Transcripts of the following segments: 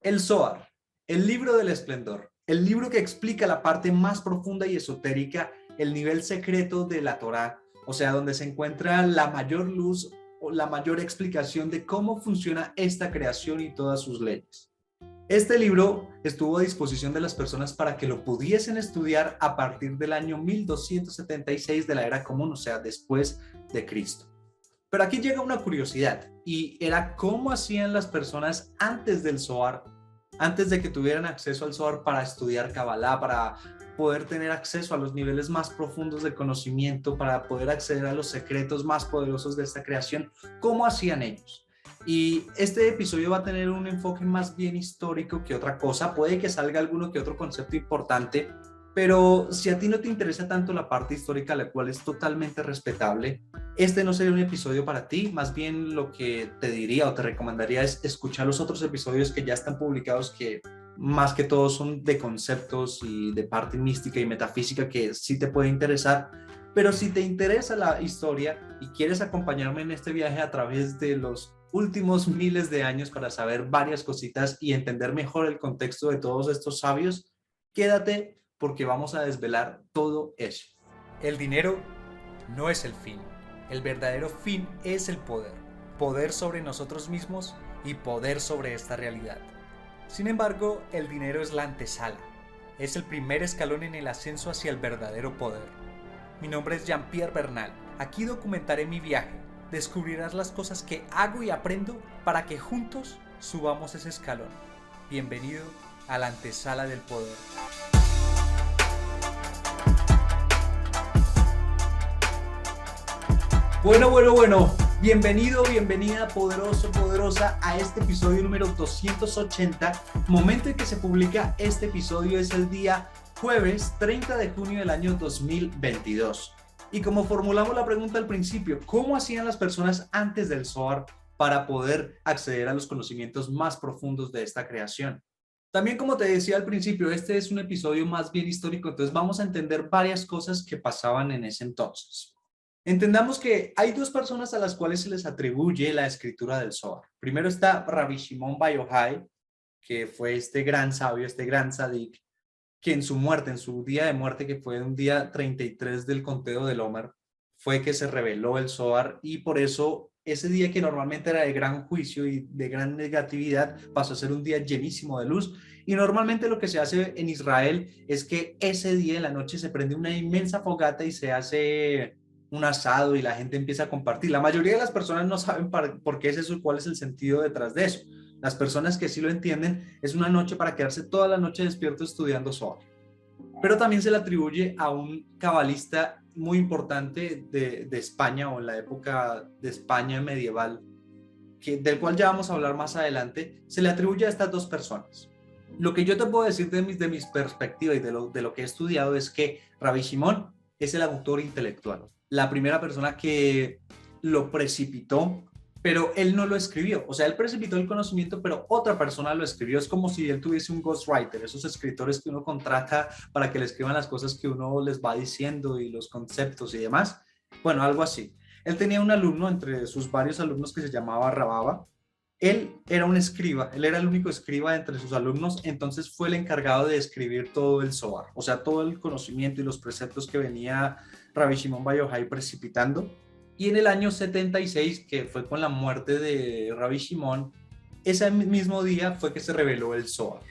El Zohar, el libro del esplendor, el libro que explica la parte más profunda y esotérica, el nivel secreto de la Torá, o sea, donde se encuentra la mayor luz o la mayor explicación de cómo funciona esta creación y todas sus leyes. Este libro estuvo a disposición de las personas para que lo pudiesen estudiar a partir del año 1276 de la era común, o sea, después de Cristo. Pero aquí llega una curiosidad y era cómo hacían las personas antes del Zohar, antes de que tuvieran acceso al Zohar para estudiar Kabbalah, para poder tener acceso a los niveles más profundos de conocimiento, para poder acceder a los secretos más poderosos de esta creación. ¿Cómo hacían ellos? Y este episodio va a tener un enfoque más bien histórico que otra cosa. Puede que salga alguno que otro concepto importante, pero si a ti no te interesa tanto la parte histórica, la cual es totalmente respetable, este no sería un episodio para ti. Más bien lo que te diría o te recomendaría es escuchar los otros episodios que ya están publicados, que más que todo son de conceptos y de parte mística y metafísica que sí te puede interesar. Pero si te interesa la historia y quieres acompañarme en este viaje a través de los últimos miles de años para saber varias cositas y entender mejor el contexto de todos estos sabios, quédate porque vamos a desvelar todo eso. El dinero no es el fin. El verdadero fin es el poder. Poder sobre nosotros mismos y poder sobre esta realidad. Sin embargo, el dinero es la antesala. Es el primer escalón en el ascenso hacia el verdadero poder. Mi nombre es Jean-Pierre Bernal. Aquí documentaré mi viaje. Descubrirás las cosas que hago y aprendo para que juntos subamos ese escalón. Bienvenido a la antesala del poder. Bueno. Bienvenido, bienvenida, poderoso, poderosa a este episodio número 280. Momento en que se publica este episodio es el día jueves 30 de junio del año 2022. Y como formulamos la pregunta al principio, ¿cómo hacían las personas antes del Zohar para poder acceder a los conocimientos más profundos de esta creación? También, como te decía al principio, este es un episodio más bien histórico, entonces vamos a entender varias cosas que pasaban en ese entonces. Entendamos que hay dos personas a las cuales se les atribuye la escritura del Zohar. Primero está Rabbi Shimon Bar Yochai, que fue este gran sabio, este gran tzadik, que en su muerte, en su día de muerte, que fue un día 33 del conteo del Omer, fue que se reveló el Zohar, y por eso ese día que normalmente era de gran juicio y de gran negatividad pasó a ser un día llenísimo de luz. Y normalmente lo que se hace en Israel es que ese día en la noche se prende una inmensa fogata y se hace un asado y la gente empieza a compartir. La mayoría de las personas no saben por qué es eso y cuál es el sentido detrás de eso. Las personas que sí lo entienden, es una noche para quedarse toda la noche despierto estudiando Zohar. Pero también se le atribuye a un cabalista muy importante de España, o en la época de España medieval, del cual ya vamos a hablar más adelante. Se le atribuye a estas dos personas. Lo que yo te puedo decir de mis perspectivas y de lo que he estudiado es que Rabbi Shimon es el autor intelectual, la primera persona que lo precipitó, pero él no lo escribió. O sea, él precipitó el conocimiento, pero otra persona lo escribió. Es como si él tuviese un ghostwriter, esos escritores que uno contrata para que le escriban las cosas que uno les va diciendo y los conceptos y demás. Bueno, algo así. Él tenía un alumno entre sus varios alumnos que se llamaba Rababa. Él era un escriba, él era el único escriba entre sus alumnos, entonces fue el encargado de escribir todo el Zohar, o sea, todo el conocimiento y los preceptos que venía Rabbi Shimon Bar Yochai precipitando. Y en el año 76, que fue con la muerte de Rabbi Shimon, ese mismo día fue que se reveló el Zohar.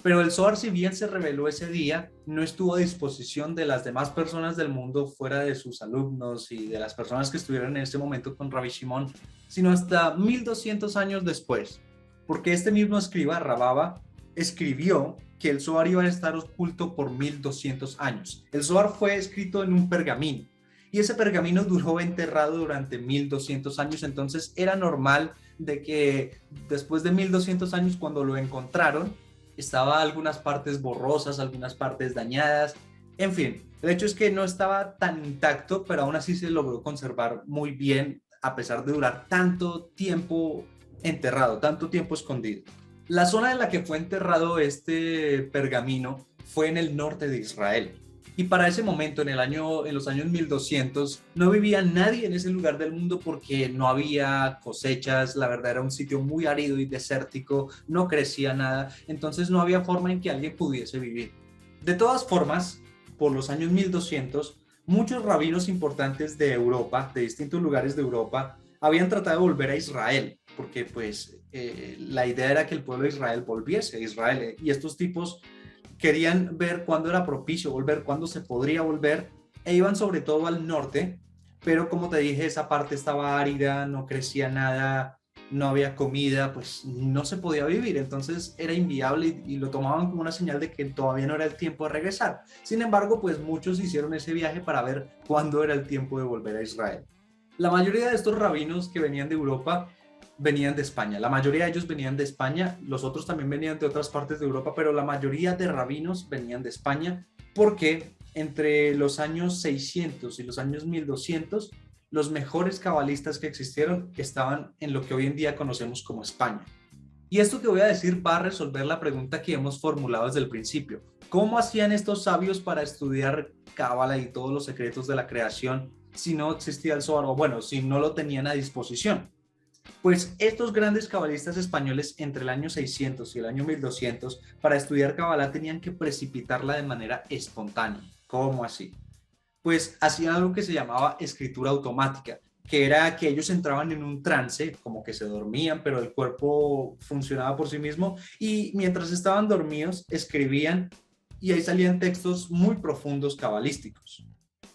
Pero el Zohar, si bien se reveló ese día, no estuvo a disposición de las demás personas del mundo fuera de sus alumnos y de las personas que estuvieron en ese momento con Rabbi Shimon, sino hasta 1200 años después, porque este mismo escriba, Rababa, escribió que el Zohar iba a estar oculto por 1200 años. El Zohar fue escrito en un pergamino y ese pergamino duró enterrado durante 1200 años, entonces era normal de que después de 1200 años, cuando lo encontraron, estaba algunas partes borrosas, algunas partes dañadas, en fin. El hecho es que no estaba tan intacto, pero aún así se logró conservar muy bien a pesar de durar tanto tiempo enterrado, tanto tiempo escondido. La zona en la que fue enterrado este pergamino fue en el norte de Israel. Y para ese momento, en los años 1200, no vivía nadie en ese lugar del mundo porque no había cosechas, la verdad era un sitio muy árido y desértico, no crecía nada, entonces no había forma en que alguien pudiese vivir. De todas formas, por los años 1200, muchos rabinos importantes de Europa, de distintos lugares de Europa, habían tratado de volver a Israel, porque pues la idea era que el pueblo de Israel volviese a Israel, y estos tipos querían ver cuándo era propicio volver, cuándo se podría volver, e iban sobre todo al norte, pero como te dije, esa parte estaba árida, no crecía nada, no había comida, pues no se podía vivir, entonces era inviable y lo tomaban como una señal de que todavía no era el tiempo de regresar. Sin embargo, pues muchos hicieron ese viaje para ver cuándo era el tiempo de volver a Israel. La mayoría de estos rabinos que venían de Europa venían de España. La mayoría de ellos venían de España, los otros también venían de otras partes de Europa, pero la mayoría de rabinos venían de España porque entre los años 600 y los años 1200, los mejores cabalistas que existieron estaban en lo que hoy en día conocemos como España. Y esto que voy a decir va a resolver la pregunta que hemos formulado desde el principio. ¿Cómo hacían estos sabios para estudiar Cábala y todos los secretos de la creación si no existía el Zohar? O bueno, si no lo tenían a disposición. Pues estos grandes cabalistas españoles entre el año 600 y el año 1200 para estudiar Cábala tenían que precipitarla de manera espontánea. ¿Cómo así? Pues hacían algo que se llamaba escritura automática, que era que ellos entraban en un trance, como que se dormían, pero el cuerpo funcionaba por sí mismo, y mientras estaban dormidos escribían y ahí salían textos muy profundos cabalísticos.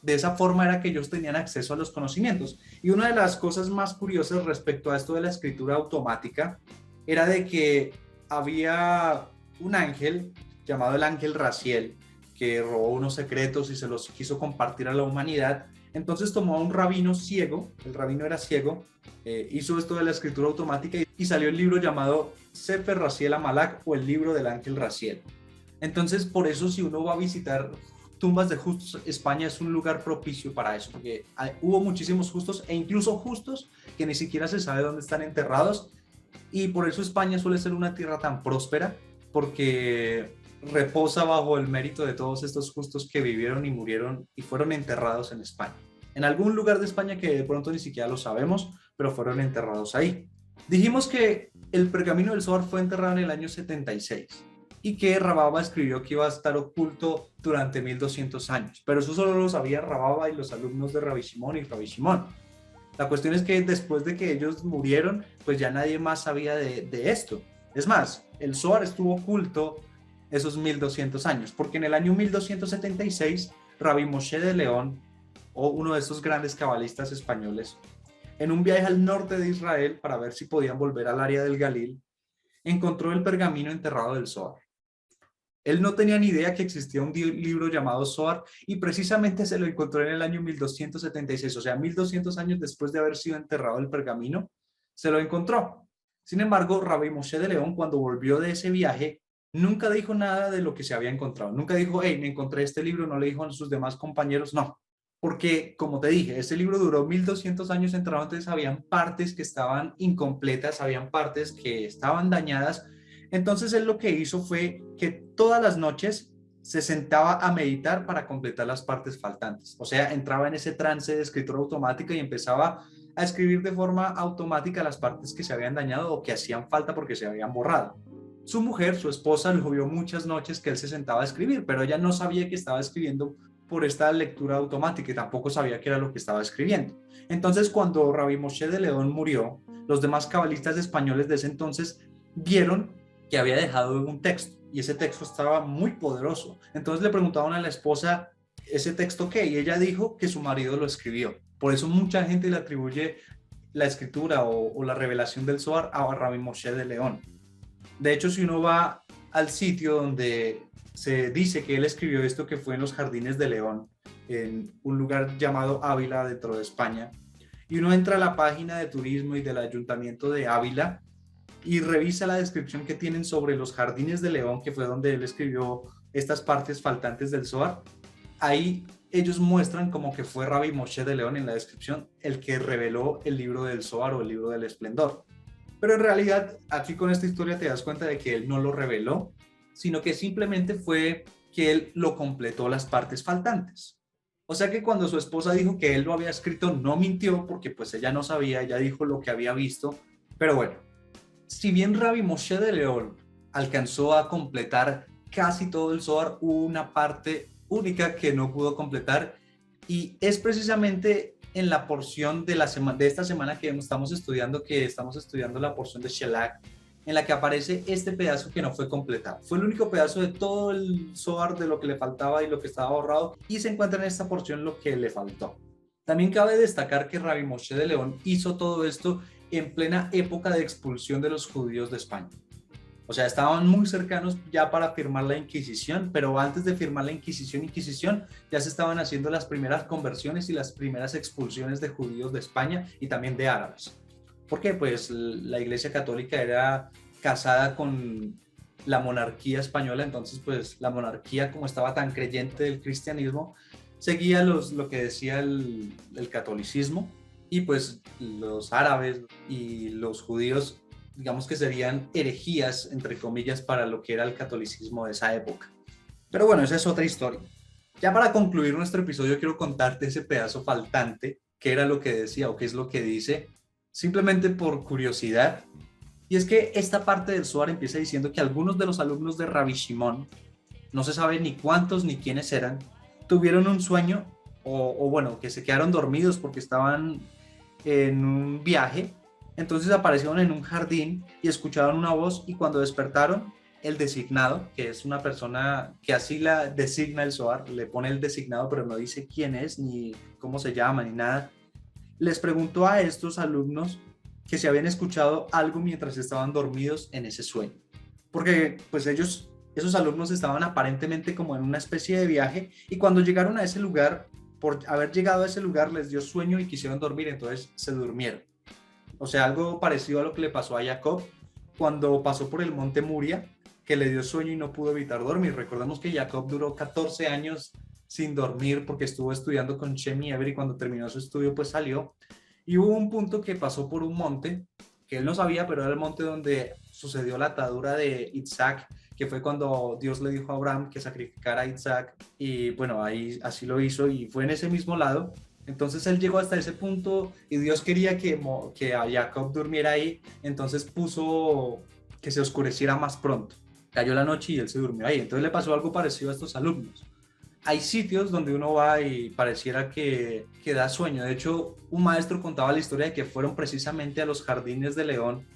De esa forma era que ellos tenían acceso a los conocimientos. Y una de las cosas más curiosas respecto a esto de la escritura automática era de que había un ángel llamado el ángel Raziel que robó unos secretos y se los quiso compartir a la humanidad. Entonces tomó a un rabino ciego, el rabino era ciego, hizo esto de la escritura automática y salió el libro llamado Sefer Raziel Amalak, o el libro del ángel Raziel. Entonces, por eso si uno va a visitar tumbas de justos, España es un lugar propicio para eso, porque hubo muchísimos justos e incluso justos que ni siquiera se sabe dónde están enterrados, y por eso España suele ser una tierra tan próspera, porque reposa bajo el mérito de todos estos justos que vivieron y murieron y fueron enterrados en España. En algún lugar de España que de pronto ni siquiera lo sabemos, pero fueron enterrados ahí. Dijimos que el pergamino del Zohar fue enterrado en el año 76. Y que Rababa escribió que iba a estar oculto durante 1200 años. Pero eso solo lo sabía Rababa y los alumnos de Rabbi Shimon y Rabbi Shimon. La cuestión es que después de que ellos murieron, pues ya nadie más sabía de esto. Es más, el Zohar estuvo oculto esos 1200 años, porque en el año 1276, Rabbi Moshe de León, o uno de estos grandes cabalistas españoles, en un viaje al norte de Israel para ver si podían volver al área del Galil, encontró el pergamino enterrado del Zohar. Él no tenía ni idea que existía un libro llamado Zohar y precisamente se lo encontró en el año 1276, o sea, 1200 años después de haber sido enterrado el pergamino, se lo encontró. Sin embargo, Rabbi Moshe de León, cuando volvió de ese viaje, nunca dijo nada de lo que se había encontrado. Nunca dijo, hey, me encontré este libro, no le dijo a sus demás compañeros, no. Porque, como te dije, ese libro duró 1200 años enterrado, entonces habían partes que estaban incompletas, habían partes que estaban dañadas. Entonces él lo que hizo fue que todas las noches se sentaba a meditar para completar las partes faltantes. O sea, entraba en ese trance de escritura automática y empezaba a escribir de forma automática las partes que se habían dañado o que hacían falta porque se habían borrado. Su mujer, su esposa, lo vio muchas noches que él se sentaba a escribir, pero ella no sabía que estaba escribiendo por esta lectura automática y tampoco sabía qué era lo que estaba escribiendo. Entonces, cuando Rabbi Moshe de León murió, los demás cabalistas españoles de ese entonces vieron que había dejado un texto y ese texto estaba muy poderoso. Entonces le preguntaban a la esposa, ¿ese texto qué? Y ella dijo que su marido lo escribió. Por eso mucha gente le atribuye la escritura o la revelación del Zohar a Rabbi Moshe de León. De hecho, si uno va al sitio donde se dice que él escribió esto, que fue en los Jardines de León, en un lugar llamado Ávila dentro de España, y uno entra a la página de turismo y del Ayuntamiento de Ávila y revisa la descripción que tienen sobre los Jardines de León, que fue donde él escribió estas partes faltantes del Zohar, ahí ellos muestran como que fue Rabbi Moshe de León en la descripción el que reveló el libro del Zohar o el libro del Esplendor. Pero en realidad, aquí con esta historia te das cuenta de que él no lo reveló, sino que simplemente fue que él lo completó las partes faltantes. O sea que cuando su esposa dijo que él lo había escrito, no mintió porque pues ella no sabía, ella dijo lo que había visto. Pero bueno, si bien Rabbi Moshe de León alcanzó a completar casi todo el Zohar, hubo una parte única que no pudo completar y es precisamente en la porción de esta semana que estamos estudiando la porción de Shelach, en la que aparece este pedazo que no fue completado. Fue el único pedazo de todo el Zohar de lo que le faltaba y lo que estaba borrado, y se encuentra en esta porción lo que le faltó. También cabe destacar que Rabbi Moshe de León hizo todo esto en plena época de expulsión de los judíos de España. O sea, estaban muy cercanos ya para firmar la Inquisición, pero antes de firmar la Inquisición, ya se estaban haciendo las primeras conversiones y las primeras expulsiones de judíos de España y también de árabes. ¿Por qué? Pues la Iglesia Católica era casada con la monarquía española, entonces pues la monarquía, como estaba tan creyente del cristianismo, seguía lo que decía el catolicismo, y pues los árabes y los judíos, digamos que serían herejías, entre comillas, para lo que era el catolicismo de esa época. Pero bueno, esa es otra historia. Ya para concluir nuestro episodio, quiero contarte ese pedazo faltante, qué era lo que decía o qué es lo que dice, simplemente por curiosidad. Y es que esta parte del Zohar empieza diciendo que algunos de los alumnos de Rabbi Shimon, no se sabe ni cuántos ni quiénes eran, tuvieron un sueño o bueno, que se quedaron dormidos porque estaban en un viaje. Entonces aparecieron en un jardín y escucharon una voz, y cuando despertaron, el designado, que es una persona que así la designa el Zohar, le pone el designado pero no dice quién es ni cómo se llama ni nada, les preguntó a estos alumnos que si habían escuchado algo mientras estaban dormidos en ese sueño. Porque pues esos alumnos estaban aparentemente como en una especie de viaje, y cuando llegaron a ese lugar, por haber llegado a ese lugar les dio sueño y quisieron dormir, entonces se durmieron. O sea, algo parecido a lo que le pasó a Jacob cuando pasó por el monte Moria, que le dio sueño y no pudo evitar dormir. Recordemos que Jacob duró 14 años sin dormir porque estuvo estudiando con Shem y Eber, y cuando terminó su estudio pues salió. Y hubo un punto que pasó por un monte, que él no sabía, pero era el monte donde sucedió la atadura de Isaac, que fue cuando Dios le dijo a Abraham que sacrificara a Isaac, y bueno, ahí así lo hizo, y fue en ese mismo lado. Entonces él llegó hasta ese punto y Dios quería que a Jacob durmiera ahí, entonces puso que se oscureciera más pronto. Cayó la noche y él se durmió ahí. Entonces le pasó algo parecido a estos alumnos. Hay sitios donde uno va y pareciera que da sueño. De hecho, un maestro contaba la historia de que fueron precisamente a los jardines de León,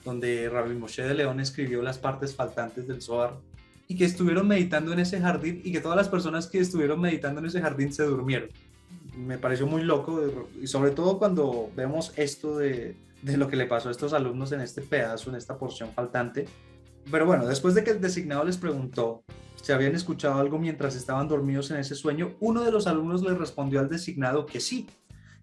donde Rabbi Moshe de León escribió las partes faltantes del Zohar, y que estuvieron meditando en ese jardín, y que todas las personas que estuvieron meditando en ese jardín se durmieron. Me pareció muy loco, y sobre todo cuando vemos esto de lo que le pasó a estos alumnos en este pedazo, en esta porción faltante. Pero bueno, después de que el designado les preguntó si habían escuchado algo mientras estaban dormidos en ese sueño, uno de los alumnos le respondió al designado que sí,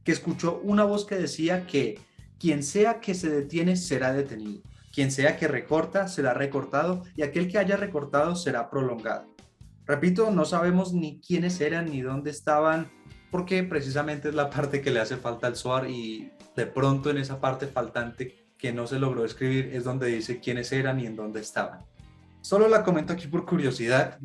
que escuchó una voz que decía que quien sea que se detiene será detenido, quien sea que recorta será recortado, y aquel que haya recortado será prolongado. Repito, no sabemos ni quiénes eran ni dónde estaban, porque precisamente es la parte que le hace falta al Zohar, y de pronto en esa parte faltante que no se logró escribir es donde dice quiénes eran y en dónde estaban. Solo la comento aquí por curiosidad.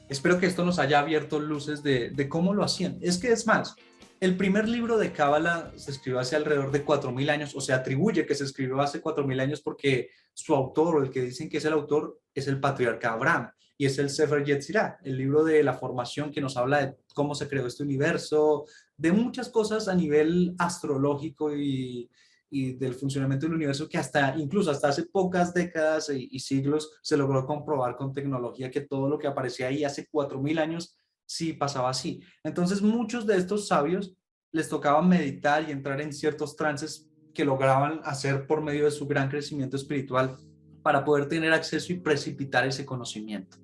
Espero que esto nos haya abierto luces de cómo lo hacían. Es que es más, el primer libro de Cábala se escribió hace alrededor de 4.000 años, o se atribuye que se escribió hace 4.000 años porque su autor, o el que dicen que es el autor, es el patriarca Abraham, y es el Sefer Yetzirah, el libro de la formación que nos habla de cómo se creó este universo, de muchas cosas a nivel astrológico y del funcionamiento del universo, que incluso hasta hace pocas décadas y siglos se logró comprobar con tecnología que todo lo que aparecía ahí hace 4.000 años sí pasaba así. Entonces muchos de estos sabios les tocaba meditar y entrar en ciertos trances que lograban hacer por medio de su gran crecimiento espiritual para poder tener acceso y precipitar ese conocimiento.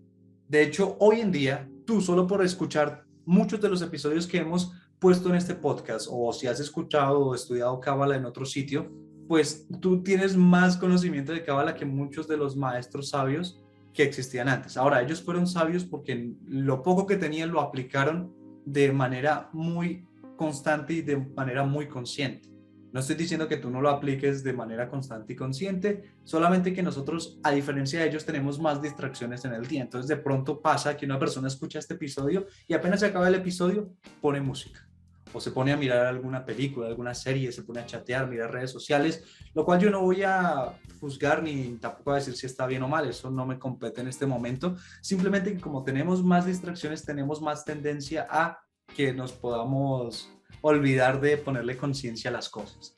De hecho, hoy en día, tú solo por escuchar muchos de los episodios que hemos puesto en este podcast, o si has escuchado o estudiado Cábala en otro sitio, pues tú tienes más conocimiento de Cábala que muchos de los maestros sabios que existían antes. Ahora, ellos fueron sabios porque lo poco que tenían lo aplicaron de manera muy constante y de manera muy consciente. No estoy diciendo que tú no lo apliques de manera constante y consciente, solamente que nosotros, a diferencia de ellos, tenemos más distracciones en el día. Entonces, de pronto pasa que una persona escucha este episodio y apenas se acaba el episodio, pone música. O se pone a mirar alguna película, alguna serie, se pone a chatear, mirar redes sociales, lo cual yo no voy a juzgar ni tampoco a decir si está bien o mal, eso no me compete en este momento. Simplemente que como tenemos más distracciones, tenemos más tendencia a que nos podamos olvidar de ponerle conciencia a las cosas.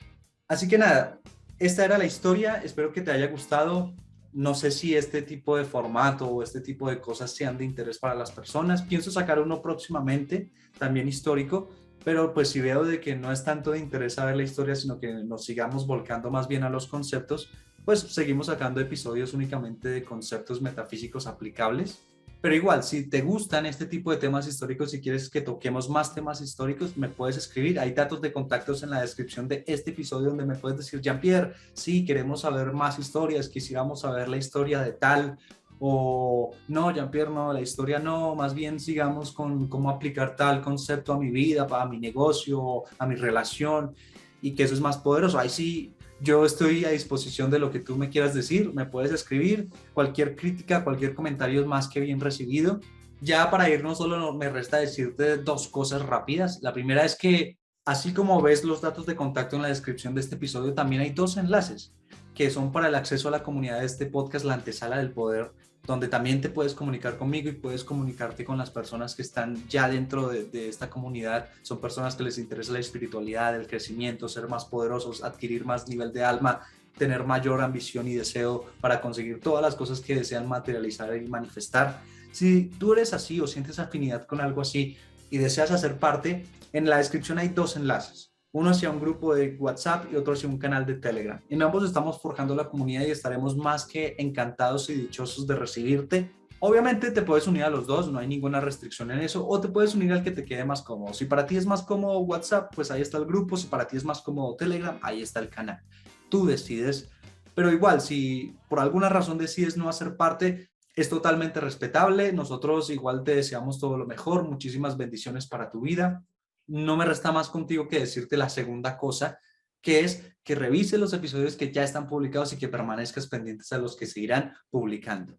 Así que nada, esta era la historia, espero que te haya gustado. No sé si este tipo de formato o este tipo de cosas sean de interés para las personas. Pienso sacar uno próximamente, también histórico, pero pues si veo de que no es tanto de interés saber la historia, sino que nos sigamos volcando más bien a los conceptos, pues seguimos sacando episodios únicamente de conceptos metafísicos aplicables. Pero igual, si te gustan este tipo de temas históricos, si quieres que toquemos más temas históricos, me puedes escribir. Hay datos de contactos en la descripción de este episodio donde me puedes decir, Jean-Pierre, sí, queremos saber más historias, quisiéramos saber la historia de tal, o no, Jean-Pierre, no, la historia no, más bien sigamos con cómo aplicar tal concepto a mi vida, a mi negocio, a mi relación, y que eso es más poderoso. Ahí sí, yo estoy a disposición de lo que tú me quieras decir, me puedes escribir, cualquier crítica, cualquier comentario es más que bien recibido. Ya para irnos solo me resta decirte dos cosas rápidas. La primera es que así como ves los datos de contacto en la descripción de este episodio, también hay dos enlaces que son para el acceso a la comunidad de este podcast, la antesala del poder, donde también te puedes comunicar conmigo y puedes comunicarte con las personas que están ya dentro de esta comunidad. Son personas que les interesa la espiritualidad, el crecimiento, ser más poderosos, adquirir más nivel de alma, tener mayor ambición y deseo para conseguir todas las cosas que desean materializar y manifestar. Si tú eres así o sientes afinidad con algo así y deseas hacer parte, en la descripción hay dos enlaces. Uno hacia un grupo de WhatsApp y otro hacia un canal de Telegram. En ambos estamos forjando la comunidad y estaremos más que encantados y dichosos de recibirte. Obviamente te puedes unir a los dos, no hay ninguna restricción en eso, o te puedes unir al que te quede más cómodo. Si para ti es más cómodo WhatsApp, pues ahí está el grupo. Si para ti es más cómodo Telegram, ahí está el canal. Tú decides, pero igual, si por alguna razón decides no hacer parte, es totalmente respetable. Nosotros igual te deseamos todo lo mejor, muchísimas bendiciones para tu vida. No me resta más contigo que decirte la segunda cosa, que es que revises los episodios que ya están publicados y que permanezcas pendientes a los que se irán publicando.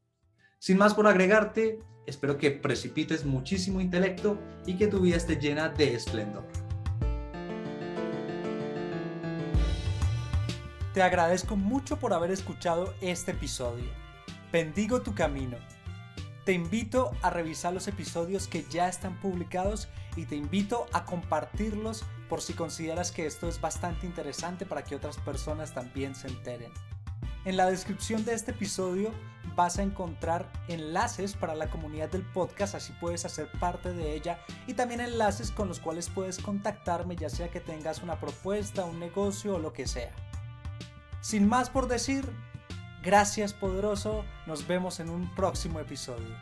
Sin más por agregarte, espero que precipites muchísimo intelecto y que tu vida esté llena de esplendor. Te agradezco mucho por haber escuchado este episodio. Bendigo tu camino. Te invito a revisar los episodios que ya están publicados y te invito a compartirlos por si consideras que esto es bastante interesante para que otras personas también se enteren. En la descripción de este episodio vas a encontrar enlaces para la comunidad del podcast, así puedes hacer parte de ella, y también enlaces con los cuales puedes contactarme, ya sea que tengas una propuesta, un negocio o lo que sea. Sin más por decir, gracias poderoso, nos vemos en un próximo episodio.